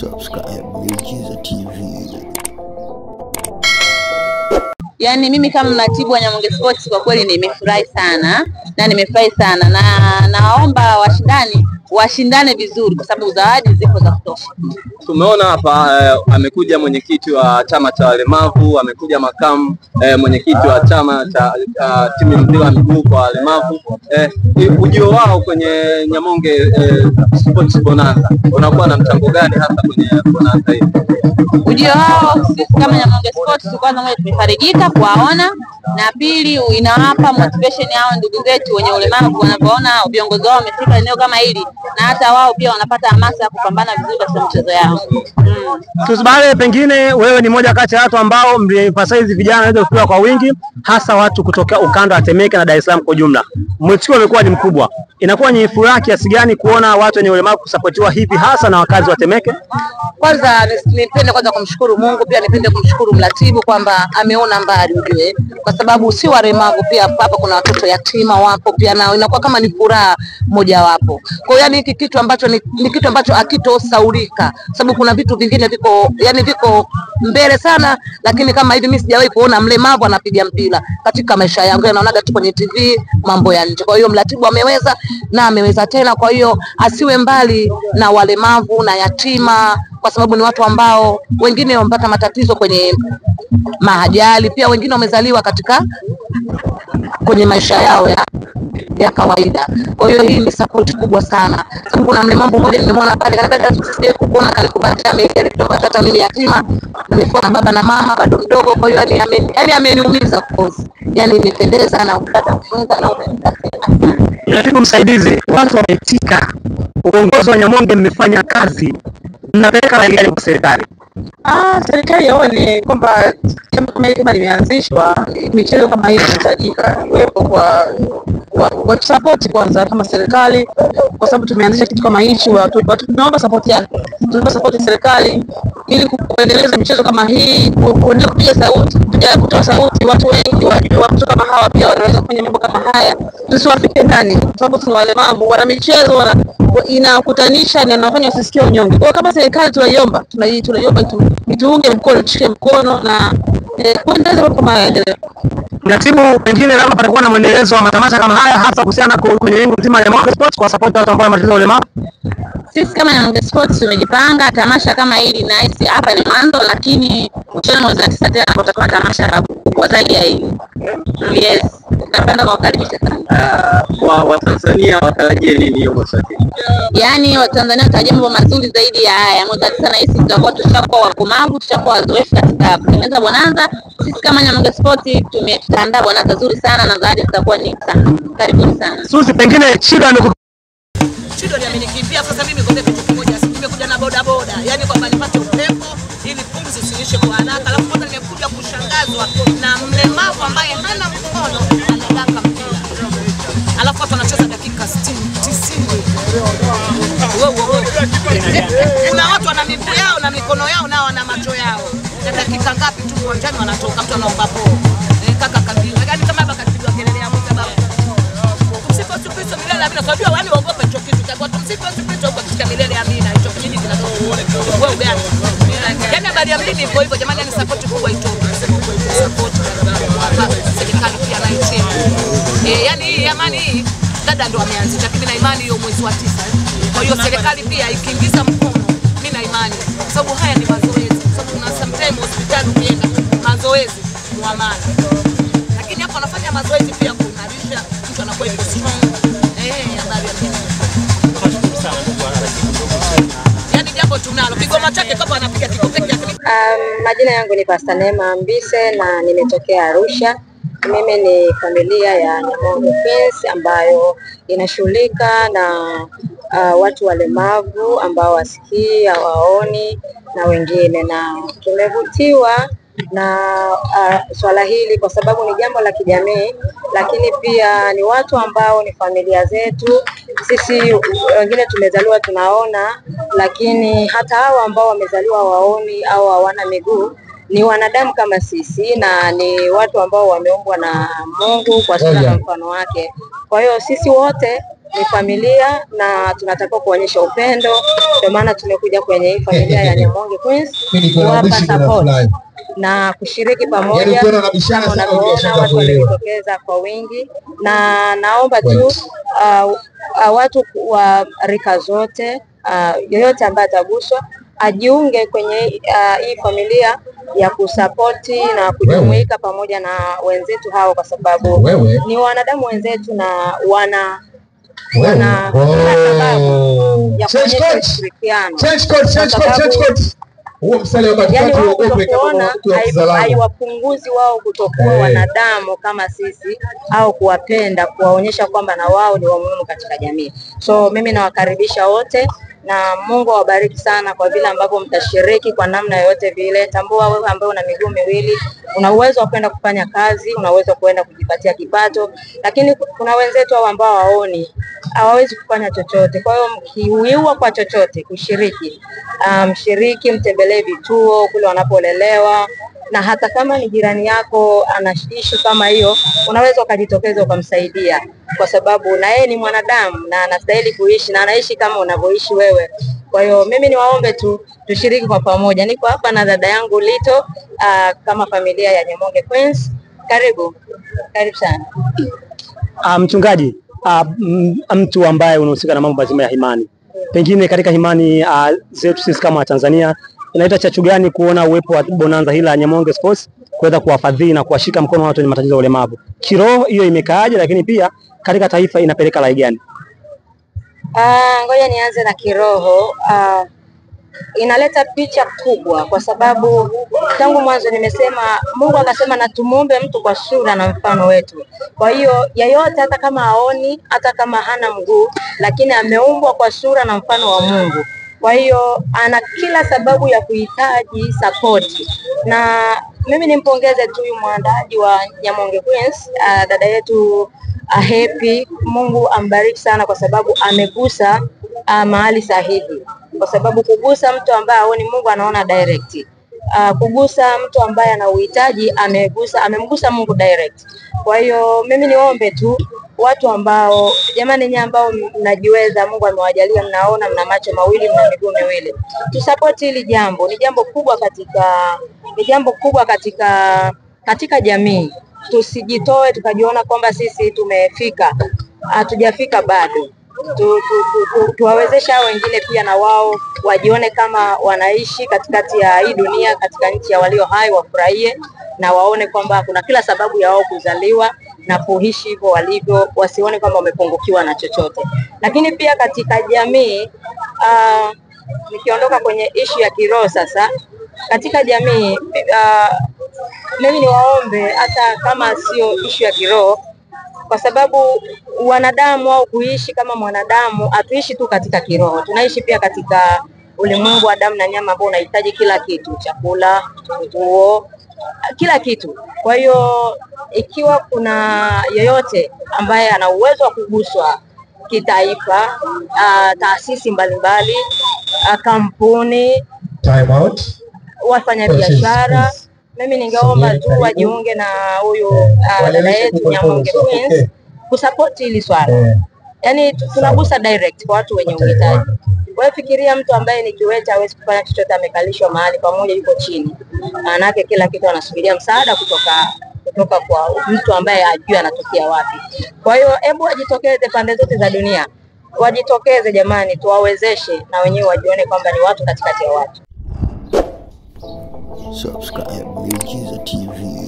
Subscribe Miujiza TV. Yani mimi kama mratibu wa Nyamonge Sports kwa kweli nimefurahi sana na naomba washindane vizuri kwa sababu zawadi zipo za kutosha. Tumeona hapa amekuja mwenyekiti wa chama cha walemavu, amekuja makamu mwenyekiti wa chama cha timu mpira wa miguu kwa walemavu. Ujio wao kwenye Nyamonge Sports Bonanza unakuwa na mchango gani hasa kwenye bonanza hii? Ujio wao sisi kama Nyamonge Sports kwanza moja tumefarijika kuwaona, na pili inawapa motivation hao ndugu zetu wenye ulemavu wanapoona viongozi wao wamefika eneo kama hili, na hata wao pia wanapata hamasa ya kupambana vizuri katika mchezo yao. Tusubiri, pengine wewe ni moja kati ya watu ambao mliemphasize vijana waweze kuwa kwa wingi, hasa watu kutoka ukanda wa Temeke na Dar es Salaam kwa jumla. Mwitikio umekuwa ni mkubwa. Inakuwa ni furaha kiasi gani kuona watu wenye ulemavu kusapotiwa hivi hasa na wakazi wa Temeke? Kwanza nipende kumshukuru Mungu, pia nipende kumshukuru mratibu kwamba ameona mbali ujue, kwa sababu si walemavu pia hapa kuna watoto yatima wapo pia, na inakuwa kama ni furaha moja wapo. Kwa hiyo yani hiki kitu ambacho ni kitu ambacho hakitosaulika, sababu kuna vitu vingine viko mbele sana, lakini kama hivi mimi sijawahi kuona mlemavu anapiga mpira katika maisha yangu, naonaga tu kwenye TV mambo ya nje. Kwa hiyo mratibu ameweza na ameweza tena, kwa hiyo asiwe mbali na walemavu na yatima, kwa sababu ni watu ambao wengine wamepata matatizo kwenye maajali, pia wengine wamezaliwa kwenye maisha yao ya kawaida. Kwa hiyo hii ni support kubwa sana. Sababu kuna mlemavu mmoja nimeona pale kanataka tusije kuona kalikupatia mimi hata mimi yatima, nimekuwa na baba na mama bado mdogo. Kwa hiyo yani ameniumiza kozi. Yani nimependeza na ukata kufunga na upenda. Ratibu msaidizi, watu wameitika. Uongozi wa Nyamonge mmefanya kazi. Mnapeleka rangi kwa serikali. Serikali yaone kwamba kama limeanzishwa michezo kama hii inahitajika iwepo kwa support kwanza kama serikali, kwa sababu tumeanzisha kitu kama hichi, watu tunaomba support yake. Tunaomba support serikali ili kuendeleza michezo kama hii, kuendelea kupiga sauti, kutoa sauti watu wengi watu kama hawa pia wanaweza kufanya mambo kama haya, tusiwafike ndani, kwa sababu tuna walemavu wana michezo inakutanisha na inafanya usisikie unyonge. Kwa kama serikali tunaiomba ituunge mkono, tushike mkono na kuendeleza mambo kama haya. Ratibu, pengine labda patakuwa na mwendelezo wa matamasha kama haya hasa kuhusiana kwenye lengo zima la Nyamonge Sports kwa support watu ambao wanacheza ulemavu? Sisi kama Nyamonge Sports tumejipanga tamasha kama hili, na hisi hapa ni mwanzo, lakini mchana wa 9 tena tutakuwa tamasha kubwa zaidi ya hili. Yes, napenda kuwakaribisha sana. Wa Tanzania watarajie nini hiyo mwaka? Yani wa Tanzania watarajie mambo mazuri zaidi ya haya. Mwaka 9 na hisi tutakuwa tushakuwa wakomavu, tushakuwa wazoefu katika kutengeneza bonanza. Sisi kama Nyamonge Sports tumeandaa bonanza nzuri sana na zawadi zitakuwa nyingi sana. Karibuni sana. Susi, pengine shida ni amenikimbia sasa. Mimi ngoja kitu kimoja, nimekuja na boda, yani kwamba nipate upepo ili pumzi isiishe kwa haraka. Alafu kwanza nimekuja kushangazwa na mlemavu ambaye hana mkono anadaka mpira, alafu watu wanacheza dakika 90. Kuna watu wana miguu yao na mikono yao na wana macho yao, na dakika ngapi tu uwanjani wanatoka, mtu anaomba po kaka kabisa, yani kama baba kapigwa kelele ya Mungu baba. Tumsifu Kristo milele amina. Kwa hiyo wani waogope hicho kitu cha tumsifu Kristo huko katika milele amina. Hicho kijiji kinatoka wewe gani? Yani habari ya mlini iko hivyo jamani, ni support kubwa itoke. Support serikali pia na nchi. Yani hii amani hii dada ndo ameanzisha, lakini na imani hiyo mwezi wa 9. Kwa hiyo serikali pia ikiingiza mkono, mimi na imani, kwa sababu haya ni mazoezi. Sababu kuna sometimes hospitali ukienda mazoezi muamana, lakini hapo anafanya mazoezi pia kuimarisha mtu anakuwa yuko strong. Habari ya mimi. Yani jambo tunalo kigoma chake kama anapiga kikope yake. Majina yangu ni Pastor Neema Mbise na nimetokea Arusha. Mimi ni familia ya Nyamonge Queens ambayo inashughulika na watu walemavu ambao wasikii, hawaoni na wengine, na tumevutiwa na swala hili kwa sababu ni jambo la kijamii, lakini pia ni watu ambao ni familia zetu. Sisi wengine tumezaliwa tunaona, lakini hata hao ambao wamezaliwa waoni au hawana miguu ni wanadamu kama sisi, na ni watu ambao wameumbwa na Mungu kwa sura na mfano wake. Kwa hiyo sisi wote ni familia na tunatakiwa kuonyesha upendo. Ndio maana tumekuja kwenye hii familia ya Nyamonge Queens kuwapa support na kushiriki pamoja. Kama unavyoona watu wamejitokeza kwa wingi, na naomba tu watu wa rika zote, yoyote ambaye ataguswa ajiunge kwenye hii familia ya kusapoti na kujumuika pamoja na wenzetu hao, kwa sababu ni wanadamu wenzetu na wana sababu ya kuonyesha ushirikiano. Haiwapunguzi wao kutokuwa wanadamu kama sisi au kuwapenda, kuwaonyesha kwamba na wao ni wa muhimu katika jamii. So mimi nawakaribisha wote na Mungu awabariki sana kwa vile ambavyo mtashiriki kwa namna yoyote vile. Tambua wewe ambaye una miguu miwili, una uwezo wa kwenda kufanya kazi, una uwezo wa kwenda kujipatia kipato, lakini kuna wenzetu hao ambao hawaoni, hawawezi kufanya chochote. Kwa hiyo mkiuiwa kwa chochote kushiriki, mshiriki, mtembelee vituo kule wanapolelewa, na hata kama ni jirani yako anaishi kama hiyo, unaweza ukajitokeza ukamsaidia, kwa sababu na yeye ni mwanadamu na anastahili kuishi na anaishi kama unavyoishi wewe. Kwa hiyo mimi niwaombe tu tushiriki kwa pamoja. Niko hapa na dada yangu Lito kama familia ya Nyamonge Queens. Karibu sana. Mchungaji, mtu ambaye unahusika na mambo mazima ya imani, pengine katika imani zetu sisi kama Tanzania, inaita chachu gani kuona uwepo wa bonanza hili la Nyamonge Sports kuweza kuwafadhili na kuwashika mkono watu wenye matatizo ya ulemavu? Kiroho hiyo imekaaje, lakini pia katika taifa inapeleka rai gani? Ngoja nianze na kiroho. Inaleta picha kubwa, kwa sababu tangu mwanzo nimesema, Mungu akasema na tumuumbe mtu kwa sura na mfano wetu. Kwa hiyo yeyote, hata kama haoni, hata kama hana mguu, lakini ameumbwa kwa sura na mfano wa Mungu. Kwa hiyo ana kila sababu ya kuhitaji support. Na mimi nimpongeze tu mwandaji wa Nyamonge Queens, dada yetu Happy. Mungu ambariki sana, kwa sababu amegusa mahali sahihi. Kwa sababu kugusa mtu ambaye haoni, Mungu anaona direct. Kugusa mtu ambaye ana uhitaji, amemgusa Mungu direct. Kwa hiyo mimi niombe tu watu ambao, jamani, nyinyi ambao mnajiweza, Mungu amewajalia, mnaona, mna macho mawili, mna miguu miwili, tusupport hili jambo. Ni jambo kubwa katika jamii. Tusijitoe tukajiona kwamba sisi tumefika. Hatujafika bado. Tuwawezesha wengine pia na wao wajione kama wanaishi katikati ya hii dunia, katika nchi ya walio hai, wafurahie na waone kwamba kuna kila sababu ya wao kuzaliwa na kuishi hivyo walivyo, wasione kwamba wamepungukiwa na chochote. Lakini pia katika jamii, nikiondoka kwenye issue ya kiroho sasa, katika jamii, mimi niwaombe, hata kama sio issue ya kiroho, kwa sababu wanadamu au kuishi kama mwanadamu, hatuishi tu katika kiroho, tunaishi pia katika ulimwengu wa damu na nyama ambao unahitaji kila kitu, chakula, nguo, kila kitu. Kwa hiyo ikiwa kuna yeyote ambaye ana uwezo wa kuguswa kitaifa, taasisi mbalimbali, kampuni, wafanya biashara, mimi ningeomba tu wajiunge na huyu dada yetu Nyamonge Queens kusupport hili swala. Yaani tunagusa direct kwa watu wenye uhitaji. Wewe fikiria mtu ambaye ni kiwete, hawezi kufanya chochote, amekalishwa mahali pamoja, yuko chini. Maanake kila kitu anasubiria msaada kutoka kwa mtu ambaye hajui anatokea wapi. Kwa hiyo hebu wajitokeze pande zote za dunia. Wajitokeze jamani, tuwawezeshe na wenyewe wajione kwamba ni watu katikati ya watu. Subscribe Vikiza TV.